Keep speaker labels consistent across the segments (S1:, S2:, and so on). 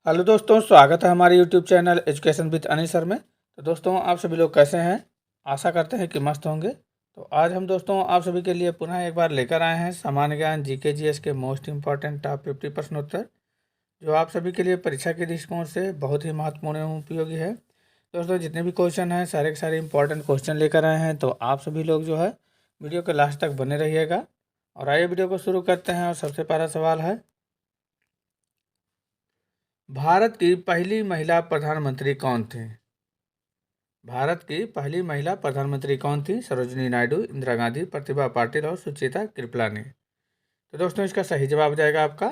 S1: Hello दोस्तों, स्वागत है हमारे YouTube channel education with Anil sir में। तो दोस्तों, आप सभी लोग कैसे हैं? आशा करते हैं कि मस्त होंगे। तो आज हम दोस्तों आप सभी के लिए पुनः एक बार लेकर आए हैं सामान्य ज्ञान जीके जीएस के मोस्ट इंपॉर्टेंट टॉप 50 प्रश्नोत्तर, जो आप सभी के लिए परीक्षा के दृष्टिकोण से बहुत ही महत्वपूर्ण एवं उपयोगी है। दोस्तों, जितने भी क्वेश्चन हैं सारे के सारे इंपॉर्टेंट क्वेश्चन लेकर आए हैं, तो आप सभी लोग जो है वीडियो के लास्ट तक बने रहिएगा। और आइए वीडियो को शुरू करते हैं। और सबसे पहला सवाल है, भारत की पहली महिला प्रधानमंत्री कौन थी? भारत की पहली महिला प्रधानमंत्री कौन थी? सरोजिनी नायडू, इंदिरा गांधी, प्रतिभा पाटिल और सुचेता कृपलानी। तो दोस्तों, इसका सही जवाब जाएगा आपका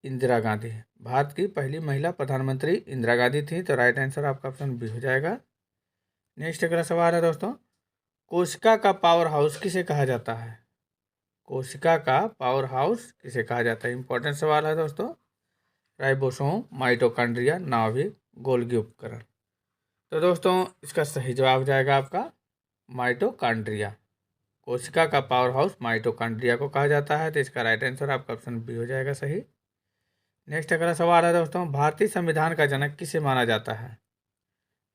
S1: इंदिरा गांधी। भारत की पहली महिला प्रधानमंत्री इंदिरा गांधी थी। तो राइट आंसर आपका ऑप्शन बी हो जाएगा। नेक्स्ट अगला सवाल है दोस्तों, कोशिका का पावर हाउस किसे कहा जाता है? कोशिका का पावर हाउस किसे कहा जाता है? इंपॉर्टेंट सवाल है दोस्तों। राइबोसोम, माइटोकॉन्ड्रिया, नाभिक, गोल्गी उपकरण। तो दोस्तों, इसका सही जवाब जाएगा आपका माइटोकॉन्ड्रिया। कोशिका का पावर हाउस माइटोकॉन्ड्रिया को कहा जाता है। तो इसका राइट आंसर आपका ऑप्शन बी हो जाएगा सही। नेक्स्ट अगला सवाल है दोस्तों, भारतीय संविधान का जनक किसे माना जाता है?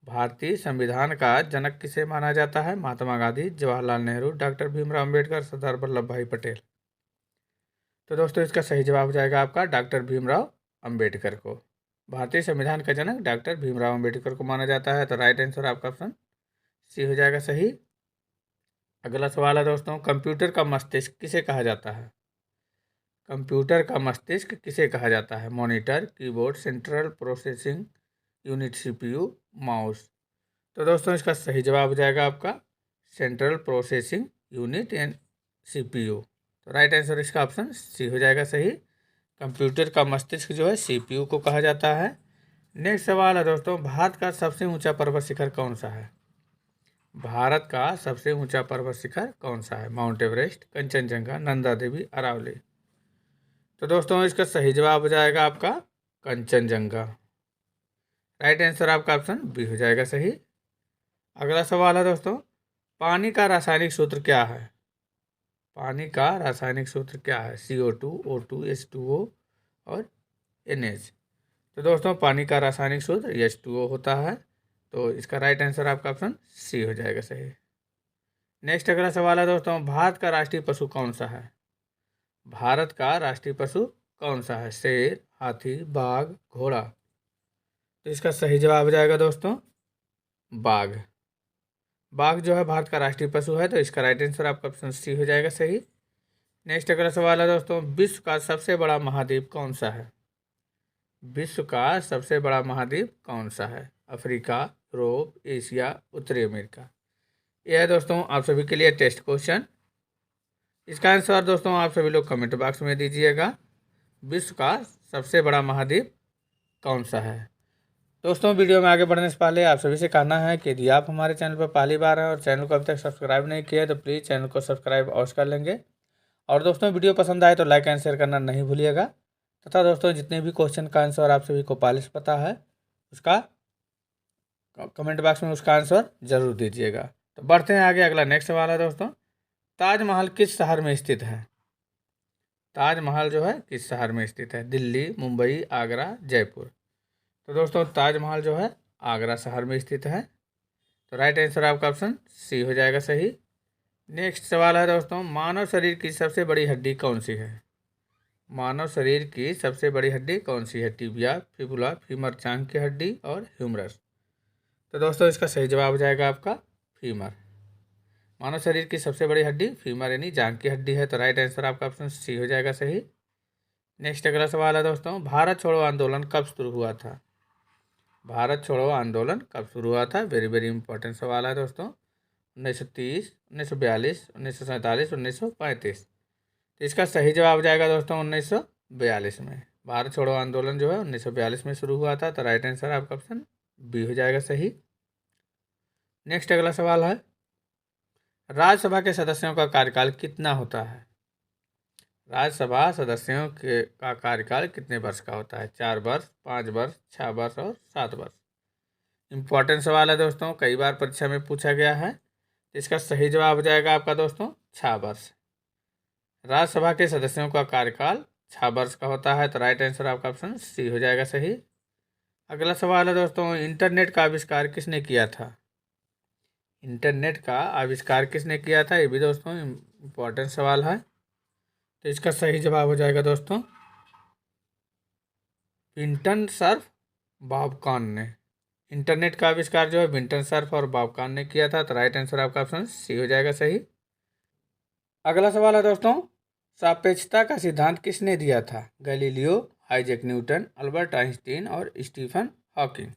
S1: भारतीय संविधान का जनक किसे माना जाता है? महात्मा गांधी, जवाहरलाल नेहरू, डॉक्टर भीमराव अम्बेडकर, सरदार वल्लभ भाई पटेल। तो दोस्तों, इसका सही जवाब जाएगा आपका डॉक्टर भीमराव अम्बेडकर को। भारतीय संविधान का जनक डॉक्टर भीमराव अम्बेडकर को माना जाता है। तो राइट आंसर आपका ऑप्शन सी हो जाएगा सही। अगला सवाल है दोस्तों, कंप्यूटर का मस्तिष्क किसे कहा जाता है? कंप्यूटर का मस्तिष्क किसे कहा जाता है? Monitor, keyboard, central processing unit, CPU, mouse. तो दोस्तों, इसका सही जवाब हो जाएगा आपका central processing unit and CPU. तो राइट आंसर इसका ऑप्शन सी हो जाएगा सही। कंप्यूटर का मस्तिष्क जो है सीपीयू को कहा जाता है। नेक्स्ट सवाल है दोस्तों, भारत का सबसे ऊंचा पर्वत शिखर कौन सा है? भारत का सबसे ऊंचा पर्वत शिखर कौन सा है? Mount Everest, Kanchenjunga, Nanda Devi, Aravalli. तो दोस्तों, इसका सही जवाब हो जाएगा आपका कंचनजंगा। राइट आंसर आपका ऑप्शन बी हो जाएगा सही। अगला सवाल है दोस्तों, पानी का रासायनिक सूत्र क्या है? पानी का रासायनिक सूत्र क्या है? CO2, O2, H2O और NH। तो दोस्तों, पानी का रासायनिक सूत्र H2O होता है। तो इसका राइट आंसर आपका ऑप्शन सी हो जाएगा सही। नेक्स्ट अगला सवाल है दोस्तों, भारत का राष्ट्रीय पशु कौन सा है? भारत का राष्ट्रीय पशु कौन सा है? शेर, हाथी, बाघ, घोड़ा। तो इसका सही जवाब हो जाएगा दोस्तों बाघ। बाघ जो है भारत का राष्ट्रीय पशु है। तो इसका राइट आंसर आपका ऑप्शन सी हो जाएगा सही। नेक्स्ट अगला सवाल है दोस्तों, विश्व का सबसे बड़ा महाद्वीप कौन सा है? विश्व का सबसे बड़ा महाद्वीप कौन सा है? अफ्रीका, यूरोप, एशिया, उत्तरी अमेरिका। यह है दोस्तों आप सभी के लिए टेस्ट क्वेश्चन। इसका आंसर दोस्तों आप सभी लोग कमेंट बॉक्स में दीजिएगा। विश्व का सबसे बड़ा महाद्वीप कौन सा है? दोस्तों, वीडियो में आगे बढ़ने से पहले आप सभी से कहना है कि यदि आप हमारे चैनल पर पहली बार हैं और चैनल को अभी तक सब्सक्राइब नहीं किया है तो प्लीज़ चैनल को सब्सक्राइब अवश्य कर लेंगे। और दोस्तों, वीडियो पसंद आए तो लाइक एंड शेयर करना नहीं भूलिएगा। तथा दोस्तों, जितने भी क्वेश्चन का आंसर आप सभी को पहले से पता है उसका कमेंट बॉक्स में उसका आंसर जरूर दीजिएगा। तो बढ़ते हैं आगे। अगला नेक्स्ट सवाल है दोस्तों, ताजमहल किस शहर में स्थित है? ताजमहल जो है किस शहर में स्थित है? दिल्ली, मुंबई, आगरा, जयपुर। तो दोस्तों, ताजमहल जो है आगरा शहर में स्थित है। तो राइट आंसर आपका ऑप्शन सी हो जाएगा सही। नेक्स्ट सवाल है दोस्तों, मानव शरीर की सबसे बड़ी हड्डी कौन सी है? मानव शरीर की सबसे बड़ी हड्डी कौन सी है? टिबिया, फिबुला, फीमर चांग की हड्डी और ह्यूमरस। तो दोस्तों, इसका सही जवाब हो जाएगा आपका फीमर। मानव शरीर की सबसे बड़ी हड्डी फीमर यानी जांघ की हड्डी है। तो राइट आंसर आपका ऑप्शन सी हो जाएगा सही। नेक्स्ट अगला सवाल है दोस्तों, भारत छोड़ो आंदोलन कब शुरू हुआ था? भारत छोड़ो आंदोलन कब शुरू हुआ था? वेरी वेरी इंपॉर्टेंट सवाल है दोस्तों। 1930, 1942, 1947, 1935। तो इसका सही जवाब जाएगा दोस्तों 1942 में। भारत छोड़ो आंदोलन जो है 1942 में शुरू हुआ था। तो राइट आंसर आपका ऑप्शन बी हो जाएगा सही। नेक्स्ट अगला सवाल है, राज्यसभा के सदस्यों का कार्यकाल कितना होता है? राज्यसभा सदस्यों के का कार्यकाल कितने वर्ष का होता है? 4 वर्ष, 5 वर्ष, 6 वर्ष और 7 वर्ष। इंपॉर्टेंट सवाल है दोस्तों, कई बार परीक्षा में पूछा गया है। इसका सही जवाब हो जाएगा आपका दोस्तों 6 वर्ष। राज्यसभा के सदस्यों का कार्यकाल 6 वर्ष का होता है। तो राइट आंसर आपका ऑप्शन सी हो जाएगा सही। अगला सवाल है दोस्तों, इंटरनेट का आविष्कार किसने किया था? इंटरनेट का आविष्कार किसने किया था, ये भी दोस्तों इम्पोर्टेंट सवाल है। तो इसका सही जवाब हो जाएगा दोस्तों विंटन सर्फ बॉबकॉन ने। इंटरनेट का आविष्कार जो है विंटन सर्फ और बॉबकॉन ने किया था। तो राइट आंसर आपका ऑप्शन सी हो जाएगा सही। अगला सवाल है दोस्तों, सापेक्षता का सिद्धांत किसने दिया था? Galileo, Isaac Newton, Albert Einstein और स्टीफन हॉकिंग।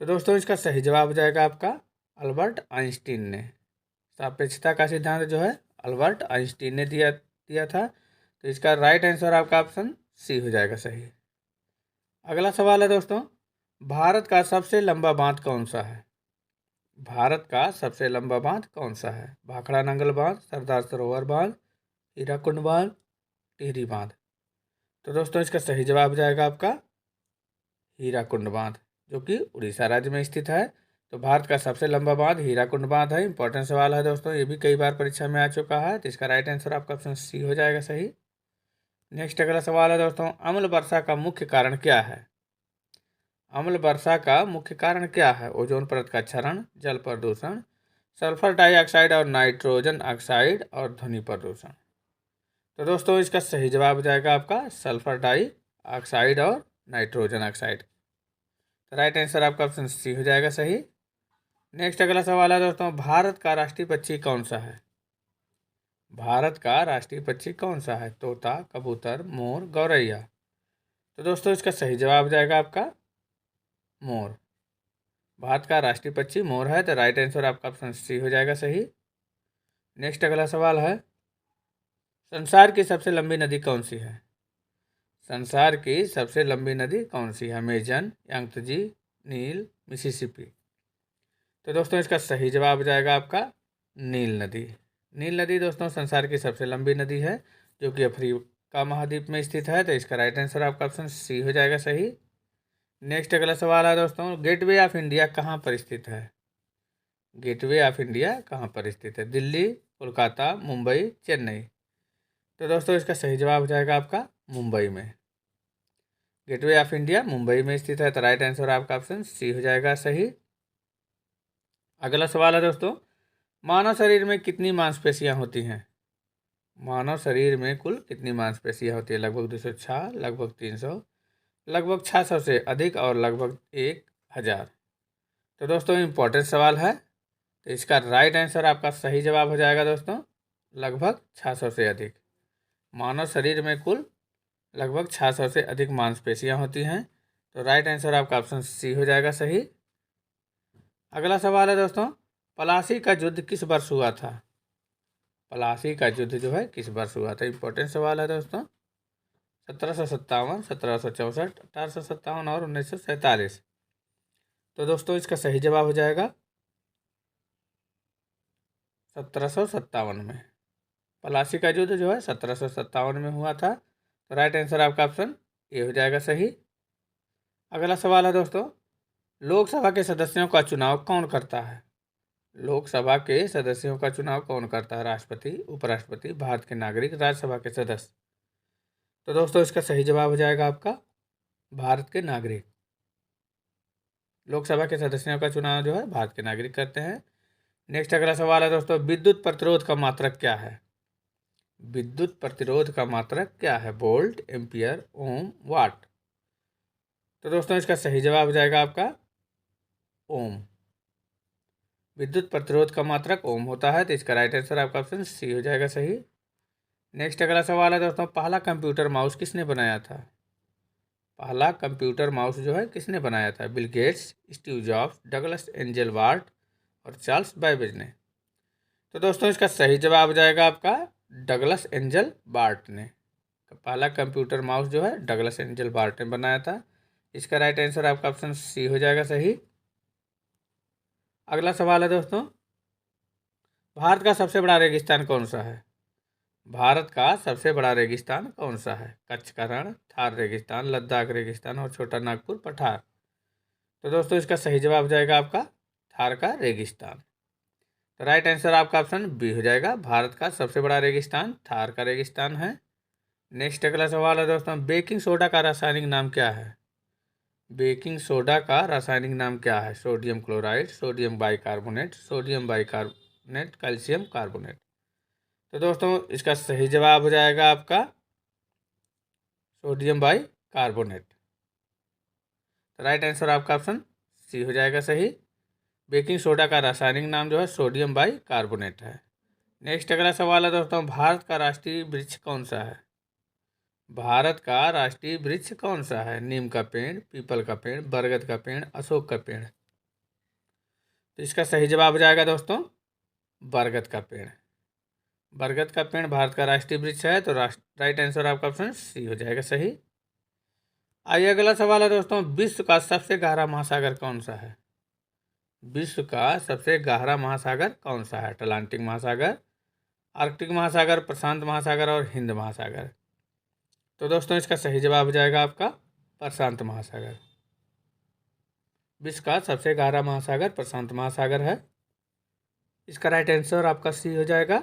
S1: तो दोस्तों इसका सही जवाब हो जाएगा आपका अल्बर्ट आइंस्टीन ने। सापेक्षता का सिद्धांत जो है अल्बर्ट आइंस्टीन ने दिया था। तो इसका राइट आंसर आपका ऑप्शन सी हो जाएगा सही। अगला सवाल है दोस्तों, भारत का सबसे लंबा बांध कौन सा है? भारत का सबसे लंबा बांध कौन सा है? भाखड़ा नंगल बांध, सरदार सरोवर बांध, हीराकुंड बांध, टिहरी बांध। तो दोस्तों इसका सही जवाब हो जाएगा आपका हीराकुंड बांध, जो कि उड़ीसा राज्य में स्थित है। तो भारत का सबसे लंबा बांध हीराकुंड बांध है। इंपॉर्टेंट सवाल है दोस्तों, ये भी कई बार परीक्षा में आ चुका है। तो इसका राइट आंसर आपका ऑप्शन सी हो जाएगा सही। नेक्स्ट अगला सवाल है दोस्तों, अम्ल वर्षा का मुख्य कारण क्या है? अम्ल वर्षा का मुख्य कारण क्या है? ओजोन परत का क्षरण, जल प्रदूषण, सल्फर डाइऑक्साइड और नाइट्रोजन ऑक्साइड और ध्वनि प्रदूषण। तो दोस्तों इसका सही जवाब हो जाएगा आपका सल्फर डाइऑक्साइड और नाइट्रोजन ऑक्साइड। तो राइट आंसर आपका ऑप्शन सी हो जाएगा सही। नेक्स्ट अगला सवाल है दोस्तों, भारत का राष्ट्रीय पक्षी कौन सा है? भारत का राष्ट्रीय पक्षी कौन सा है? तोता, कबूतर, मोर, गौरैया। तो दोस्तों इसका सही जवाब हो जाएगा आपका मोर। भारत का राष्ट्रीय पक्षी मोर है। तो राइट आंसर आपका ऑप्शन सी हो जाएगा सही। नेक्स्ट अगला सवाल है, संसार की सबसे लंबी नदी कौन सी है? संसार की सबसे लंबी नदी कौन सी है? अमेजन, यांगत्जे, नील, मिसिसिपी। तो दोस्तों इसका सही जवाब हो जाएगा आपका नील नदी। नील नदी दोस्तों संसार की सबसे लंबी नदी है, जो कि अफ्रीका महाद्वीप में स्थित है। तो इसका राइट आंसर आपका ऑप्शन सी हो जाएगा सही। नेक्स्ट अगला सवाल है दोस्तों, गेटवे ऑफ इंडिया कहाँ पर स्थित है? गेटवे ऑफ इंडिया कहाँ पर स्थित है? दिल्ली, कोलकाता, मुंबई, चेन्नई। तो दोस्तों इसका सही जवाब हो जाएगा आपका मुंबई में। गेटवे ऑफ इंडिया मुंबई में स्थित है। तो राइट आंसर आपका ऑप्शन सी हो जाएगा सही। अगला सवाल है दोस्तों, मानव शरीर में कितनी मांसपेशियां होती हैं? मानव शरीर में कुल कितनी मांसपेशियां होती है? लगभग 206, लगभग 300, लगभग 600 से अधिक और लगभग 1000। तो दोस्तों इम्पोर्टेंट सवाल है। तो इसका राइट आंसर आपका सही जवाब हो जाएगा दोस्तों लगभग 600 से अधिक। मानव शरीर में कुल लगभग 600 से अधिक मांसपेशियां होती हैं। तो राइट आंसर आपका ऑप्शन सी हो जाएगा सही। अगला सवाल है दोस्तों, प्लासी का युद्ध किस वर्ष हुआ था? प्लासी का युद्ध जो है किस वर्ष हुआ था? इंपॉर्टेंट सवाल है दोस्तों। 1757, 1764, 1857 और 1947। तो दोस्तों इसका सही जवाब हो जाएगा 1757 में। प्लासी का युद्ध जो है 1757 में हुआ था। तो राइट आंसर आपका ऑप्शन ए हो जाएगा सही। अगला सवाल है दोस्तों, लोकसभा के सदस्यों का चुनाव कौन करता है? लोकसभा के सदस्यों का चुनाव कौन करता है? राष्ट्रपति, उपराष्ट्रपति, भारत के नागरिक, राज्यसभा के सदस्य। तो दोस्तों इसका सही जवाब हो जाएगा आपका भारत के नागरिक। लोकसभा के सदस्यों का चुनाव जो है भारत के नागरिक करते हैं। नेक्स्ट अगला सवाल है दोस्तों, विद्युत प्रतिरोध का मात्रक क्या है? विद्युत प्रतिरोध का मात्रक क्या है? वोल्ट, एम्पियर, ओम, वाट। तो दोस्तों इसका सही जवाब हो जाएगा आपका ओम। विद्युत प्रतिरोध का मात्रक ओम होता है। तो इसका राइट आंसर आपका ऑप्शन सी हो जाएगा सही। नेक्स्ट अगला सवाल है दोस्तों, पहला कंप्यूटर माउस किसने बनाया था? पहला कंप्यूटर माउस जो है किसने बनाया था? Bill Gates, Steve jobs, Douglas angel ward और चार्ल्स बैबेज ने। तो दोस्तों इसका सही जवाब हो जाएगा आपका डगलस एंजल बार्ट ने। पहला कंप्यूटर माउस जो है डगलस एंजल बार्ट ने बनाया था। इसका राइट आंसर आपका ऑप्शन सी हो जाएगा सही। अगला सवाल है दोस्तों, भारत का सबसे बड़ा रेगिस्तान कौन सा है? भारत का सबसे बड़ा रेगिस्तान कौन सा है? कच्छ का रण, थार रेगिस्तान, लद्दाख रेगिस्तान और छोटा नागपुर पठार। तो दोस्तों इसका सही जवाब हो जाएगा आपका थार का रेगिस्तान। तो राइट आंसर आपका ऑप्शन बी हो जाएगा, भारत का सबसे बड़ा रेगिस्तान थार का रेगिस्तान है। नेक्स्ट अगला सवाल है दोस्तों, बेकिंग सोडा का रासायनिक नाम क्या है? बेकिंग सोडा का रासायनिक नाम क्या है? Sodium chloride, sodium bicarbonate, sodium bicarbonate, calcium carbonate. तो दोस्तों इसका सही जवाब हो जाएगा आपका सोडियम बाइकार्बोनेट। तो राइट आंसर आपका ऑप्शन सी हो जाएगा सही। बेकिंग सोडा का रासायनिक नाम जो है सोडियम बाइकार्बोनेट है। नेक्स्ट अगला सवाल है दोस्तों, भारत का राष्ट्रीय वृक्ष कौन सा है? भारत का राष्ट्रीय वृक्ष कौन सा है? नीम का पेड़, पीपल का पेड़, बरगद का पेड़, अशोक का पेड़। तो इसका सही जवाब हो जाएगा दोस्तों बरगद का पेड़। बरगद का पेड़ भारत का राष्ट्रीय वृक्ष है, तो राइट आंसर आपका ऑप्शन सी हो जाएगा सही। आइए अगला सवाल है दोस्तों, विश्व का सबसे गहरा महासागर कौन सा है? विश्व का सबसे गहरा महासागर कौन सा है? अटलांटिक महासागर, आर्कटिक महासागर, प्रशांत महासागर और हिंद महासागर। तो दोस्तों इसका सही जवाब हो जाएगा आपका प्रशांत महासागर। विश्व का सबसे गहरा महासागर प्रशांत महासागर है। इसका राइट आंसर आपका सी हो जाएगा।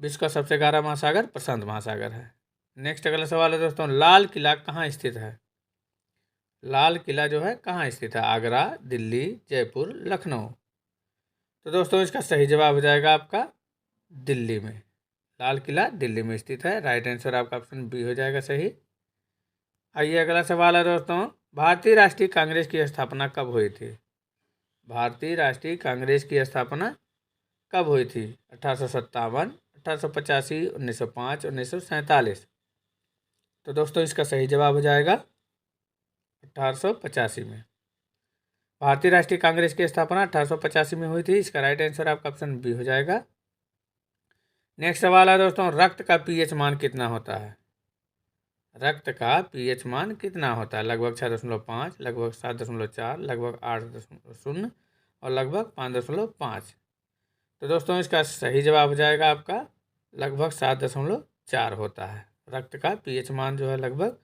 S1: विश्व का सबसे गहरा महासागर प्रशांत महासागर है। नेक्स्ट अगला सवाल है दोस्तों, लाल किला कहाँ स्थित है? लाल किला जो है कहाँ स्थित है? आगरा, दिल्ली, जयपुर, लखनऊ। तो दोस्तों इसका सही जवाब हो जाएगा आपका दिल्ली में। लाल किला दिल्ली में स्थित है। राइट आंसर आपका ऑप्शन बी हो जाएगा सही। आइए अगला सवाल है दोस्तों, भारतीय राष्ट्रीय कांग्रेस की स्थापना कब हुई थी? भारतीय राष्ट्रीय कांग्रेस की स्थापना कब हुई थी? 1857, 1885, 1905, 1947। तो दोस्तों इसका सही जवाब हो जाएगा 1885 में। भारतीय राष्ट्रीय कांग्रेस की स्थापना 1885 में हुई थी। इसका राइट आंसर आपका ऑप्शन बी हो जाएगा। नेक्स्ट सवाल है दोस्तों, रक्त का पीएच मान कितना होता है? रक्त का पीएच मान कितना होता है? लगभग 6.5, लगभग 7.4, लगभग 8.0 और लगभग 5.5। तो दोस्तों इसका सही जवाब हो जाएगा आपका लगभग 7.4 होता है। रक्त का पीएच मान जो है लगभग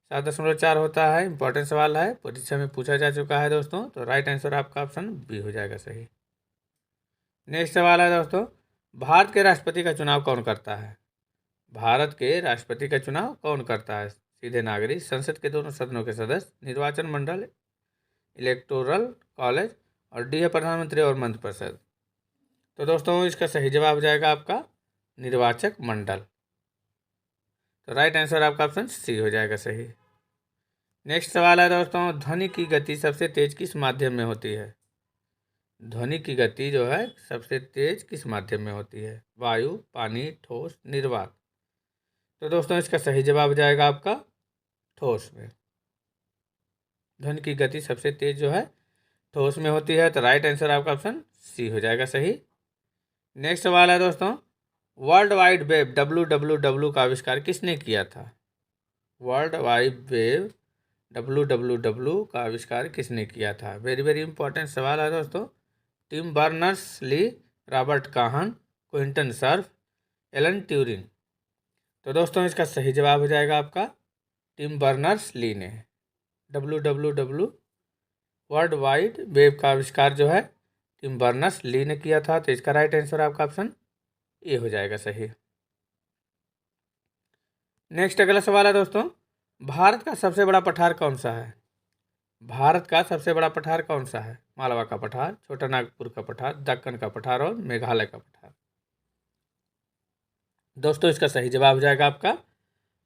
S1: 7.4 होता है। इंपॉर्टेंट सवाल है, परीक्षा में पूछा जा चुका है दोस्तों। तो राइट आंसर आपका ऑप्शन बी हो जाएगा सही। नेक्स्ट सवाल है दोस्तों, भारत के राष्ट्रपति का चुनाव कौन करता है? भारत के राष्ट्रपति का चुनाव कौन करता है? सीधे नागरिक, संसद के दोनों सदनों के सदस्य, निर्वाचन मंडल, इलेक्टोरल कॉलेज और डी है प्रधानमंत्री और मंत्रिपरिषद। तो दोस्तों इसका सही जवाब हो जाएगा आपका निर्वाचक मंडल। तो राइट आंसर आपका ऑप्शन सी हो जाएगा सही। नेक्स्ट सवाल है दोस्तों, ध्वनि की गति सबसे तेज किस माध्यम में होती है? ध्वनि की गति जो है सबसे तेज किस माध्यम में होती है? वायु, पानी, ठोस, निर्वात। तो दोस्तों इसका सही जवाब हो जाएगा आपका ठोस में। ध्वनि की गति सबसे तेज जो है ठोस में होती है। तो राइट आंसर आपका ऑप्शन सी हो जाएगा सही। नेक्स्ट सवाल है दोस्तों, वर्ल्ड वाइड वेब WWW का आविष्कार किसने किया था? वर्ल्ड वाइड वेब WWW का आविष्कार किसने किया था? वेरी वेरी इंपॉर्टेंट सवाल है दोस्तों। टिम बर्नर्स-ली, रॉबर्ट काहन, क्विंटन सर्फ, एलन ट्यूरिंग। तो दोस्तों इसका सही जवाब हो जाएगा आपका टिम बर्नर्स-ली ने WWW वर्ल्ड वाइड वेब का आविष्कार जो है टिम बर्नर्स-ली ने किया था। तो इसका राइट आंसर आपका ऑप्शन ए हो जाएगा सही। नेक्स्ट अगला सवाल है दोस्तों, भारत का सबसे बड़ा पठार कौन सा है? भारत का सबसे बड़ा पठार कौन सा है? मालवा का पठार, छोटा नागपुर का पठार, दक्कन का पठार और मेघालय का पठार। दोस्तों इसका सही जवाब हो जाएगा आपका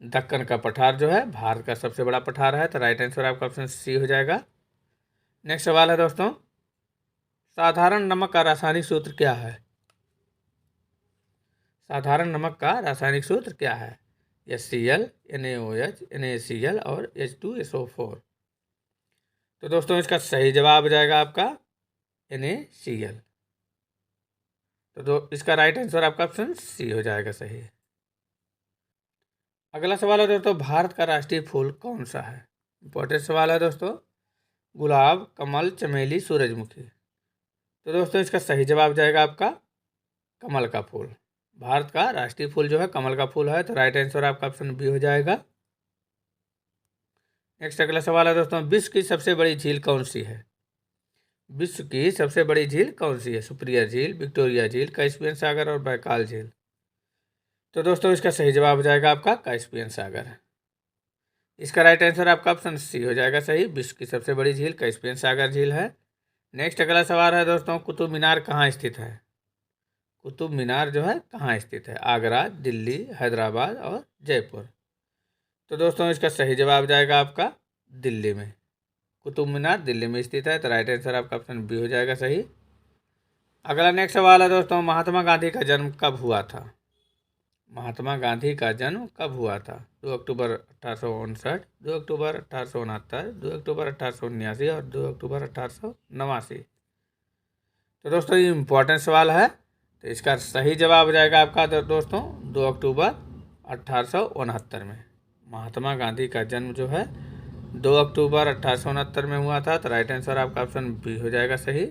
S1: दक्कन का पठार जो है भारत का सबसे बड़ा पठार है। तो राइट आंसर आपका ऑप्शन सी हो जाएगा। नेक्स्ट सवाल है दोस्तों, साधारण नमक का रासायनिक सूत्र क्या है? साधारण नमक का रासायनिक सूत्र क्या है? HCl, NaOH, NaCl और H2SO4। तो दोस्तों इसका सही जवाब हो जाएगा आपका NaCl। तो इसका राइट आंसर आपका ऑप्शन सी हो जाएगा सही। अगला सवाल है दोस्तों, भारत का राष्ट्रीय फूल कौन सा है? इंपॉर्टेंट सवाल है दोस्तों। गुलाब, कमल, चमेली, सूरजमुखी। तो दोस्तों इसका सही जवाब जाएगा आपका कमल का फूल। भारत का राष्ट्रीय फूल जो है कमल का फूल है। तो राइट आंसर आपका ऑप्शन बी हो जाएगा। नेक्स्ट अगला सवाल है दोस्तों, विश्व की सबसे बड़ी झील कौन सी है? विश्व की सबसे बड़ी झील कौन सी है? सुप्रिया झील, विक्टोरिया झील, कैस्पियन सागर और बैकाल झील। तो दोस्तों इसका सही जवाब हो जाएगा आपका कैस्पियन सागर। इसका राइट आंसर आपका ऑप्शन सी हो जाएगा सही। विश्व की सबसे बड़ी झील कैस्पियन सागर झील है। नेक्स्ट अगला सवाल है दोस्तों, कुतुब मीनार कहाँ स्थित है? कुतुब मीनार जो है कहाँ स्थित है? आगरा, दिल्ली, हैदराबाद और जयपुर। तो दोस्तों इसका सही जवाब जाएगा आपका दिल्ली में। कुतुब मीनार दिल्ली में स्थित है, तो राइट आंसर आपका ऑप्शन बी हो जाएगा सही। अगला नेक्स्ट सवाल है दोस्तों, महात्मा गांधी का जन्म कब हुआ था? महात्मा गांधी का जन्म कब हुआ था? 2 अक्टूबर 1859, 2 अक्टूबर 1869, 2 अक्टूबर 1879 और 2 अक्टूबर 1889। तो दोस्तों ये इम्पोर्टेंट सवाल है, तो इसका सही जवाब हो जाएगा आपका दोस्तों 2 अक्टूबर 1869 में। महात्मा गांधी का जन्म जो है 2 अक्टूबर 1869 में हुआ था, तो राइट आंसर आपका ऑप्शन बी हो जाएगा सही।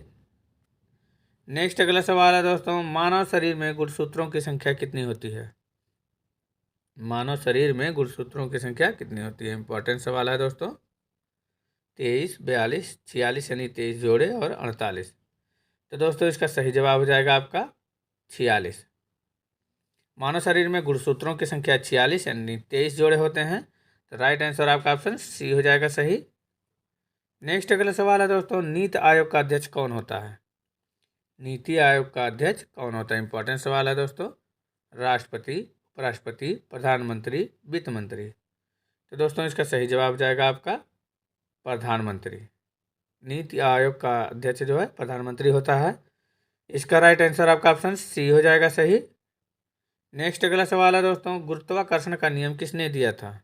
S1: नेक्स्ट अगला सवाल है दोस्तों, मानव शरीर में गुणसूत्रों की संख्या कितनी होती है? मानव शरीर में गुणसूत्रों की संख्या कितनी होती है? इंपॉर्टेंट सवाल है दोस्तों। 23, 42, 46 यानी 23 जोड़े और 48। तो दोस्तों इसका सही जवाब हो जाएगा आपका 46। मानव शरीर में गुणसूत्रों की संख्या 46 यानी 23 जोड़े होते हैं, तो राइट आंसर आपका ऑप्शन सी हो जाएगा सही। नेक्स्ट अगला सवाल है दोस्तों, नीति आयोग का अध्यक्ष कौन होता है? नीति आयोग का अध्यक्ष कौन होता है? इंपॉर्टेंट सवाल है दोस्तों। राष्ट्रपति, उपराष्ट्रपति, प्रधानमंत्री, वित्त मंत्री। तो दोस्तों इसका सही जवाब जाएगा आपका प्रधानमंत्री। नीति आयोग का अध्यक्ष जो है प्रधानमंत्री होता है। इसका राइट आंसर आपका ऑप्शन सी हो जाएगा सही। नेक्स्ट अगला सवाल है दोस्तों, गुरुत्वाकर्षण का नियम किसने दिया था?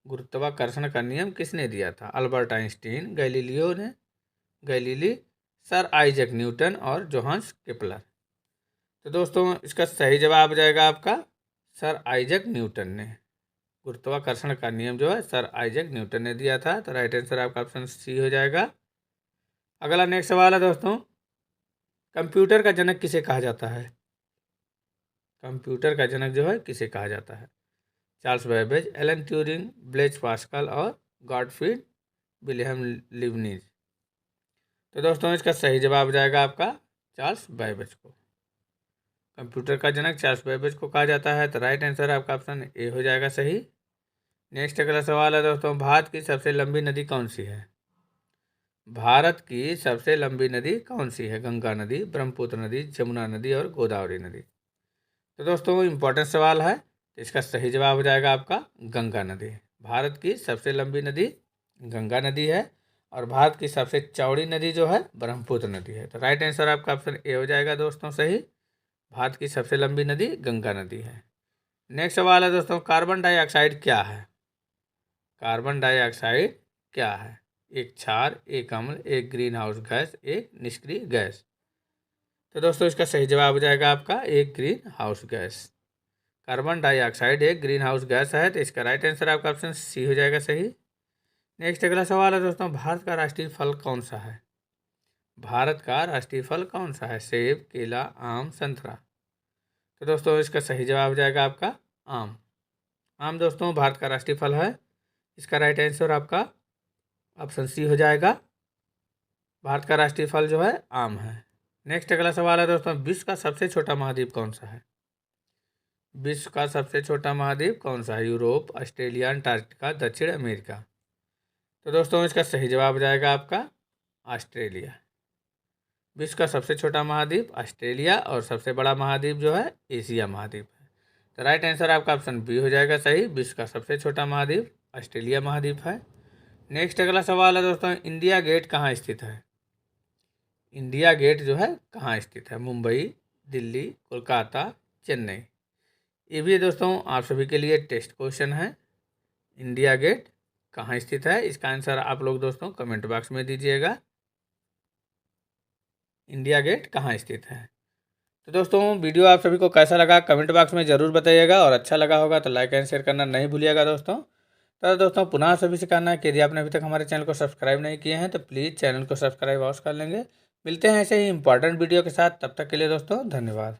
S1: गुरुत्वाकर्षण का नियम किसने दिया था? Albert Einstein, Galilei, sir Isaac Newton और जोहान्स केपलर। तो दोस्तों इसका सही जवाब हो जाएगा आपका सर आइजैक न्यूटन ने। गुरुत्वाकर्षण का नियम जो है सर आइजैक न्यूटन ने दिया था, तो राइट आंसर आपका ऑप्शन सी हो जाएगा। अगला नेक्स्ट सवाल है दोस्तों, कंप्यूटर का जनक किसे कहा जाता है? कंप्यूटर का जनक जो है किसे कहा जाता है? Charles Babbage, Alan Turing, Blaise Pascal और गॉटफ्रीड विलियम लीबनिज। तो दोस्तों इसका सही जवाब जाएगा आपका चार्ल्स बेबेज को। कंप्यूटर का जनक चार्ल्स बेबेज को कहा जाता है, तो राइट आंसर आपका ऑप्शन ए हो जाएगा सही। नेक्स्ट अगला सवाल है दोस्तों, भारत की सबसे लंबी नदी कौन सी है? भारत की सबसे लंबी नदी कौन सी है? गंगा नदी, ब्रह्मपुत्र नदी, जमुना नदी और गोदावरी नदी। तो दोस्तों इंपॉर्टेंट सवाल है, तो इसका सही जवाब हो जाएगा आपका गंगा नदी। भारत की सबसे लंबी नदी गंगा नदी है और भारत की सबसे चौड़ी नदी जो है ब्रह्मपुत्र नदी है, तो राइट आंसर आपका ऑप्शन ए हो जाएगा दोस्तों सही। भारत की सबसे लंबी नदी गंगा नदी है। नेक्स्ट सवाल है दोस्तों, कार्बन डाइऑक्साइड क्या है? कार्बन डाइऑक्साइड क्या है? एक क्षार, एक अम्ल, एक ग्रीन हाउस गैस, एक निष्क्रिय गैस। तो दोस्तों इसका सही जवाब हो जाएगा आपका एक green house gas. Carbon dioxide एक ग्रीन हाउस गैस है, तो इसका राइट आंसर आपका ऑप्शन सी हो जाएगा सही। नेक्स्ट अगला सवाल है दोस्तों, भारत का राष्ट्रीय फल कौन सा है? भारत का राष्ट्रीय फल कौन सा है? सेब, केला, आम, संतरा। तो दोस्तों इसका सही जवाब हो जाएगा आपका आम। आम दोस्तों भारत का राष्ट्रीय फल है। इसका राइट आंसर आपका ऑप्शन सी हो जाएगा। भारत का राष्ट्रीय फल जो है आम है। नेक्स्ट अगला सवाल है दोस्तों, विश्व का सबसे छोटा महाद्वीप कौन सा है? विश्व का सबसे छोटा महाद्वीप कौन सा है? यूरोप, ऑस्ट्रेलिया, अंटार्कटिका, दक्षिण अमेरिका। तो दोस्तों इसका सही जवाब हो जाएगा आपका ऑस्ट्रेलिया। विश्व का सबसे छोटा महाद्वीप ऑस्ट्रेलिया और सबसे बड़ा महाद्वीप जो है एशिया महाद्वीप है, तो राइट आंसर आपका ऑप्शन बी हो जाएगा सही। विश्व का सबसे छोटा महाद्वीप ऑस्ट्रेलिया महाद्वीप है। नेक्स्ट अगला सवाल है दोस्तों, इंडिया गेट कहाँ स्थित है? इंडिया गेट जो है कहाँ स्थित है? मुंबई, दिल्ली, कोलकाता, चेन्नई। ये भी दोस्तों आप सभी के लिए टेस्ट क्वेश्चन है। इंडिया गेट कहाँ स्थित है, इसका आंसर आप लोग दोस्तों कमेंट बॉक्स में दीजिएगा। इंडिया गेट कहाँ स्थित है? तो दोस्तों वीडियो आप सभी को कैसा लगा कमेंट बॉक्स में ज़रूर बताइएगा, और अच्छा लगा होगा तो लाइक एंड शेयर करना नहीं भूलिएगा दोस्तों। तो दोस्तों पुनः सभी से कहना है कि यदि आपने अभी तक हमारे चैनल को सब्सक्राइब नहीं किए हैं तो प्लीज़ चैनल को सब्सक्राइब अवश्य कर लेंगे। मिलते हैं ऐसे ही इंपॉर्टेंट वीडियो के साथ, तब तक के लिए दोस्तों धन्यवाद।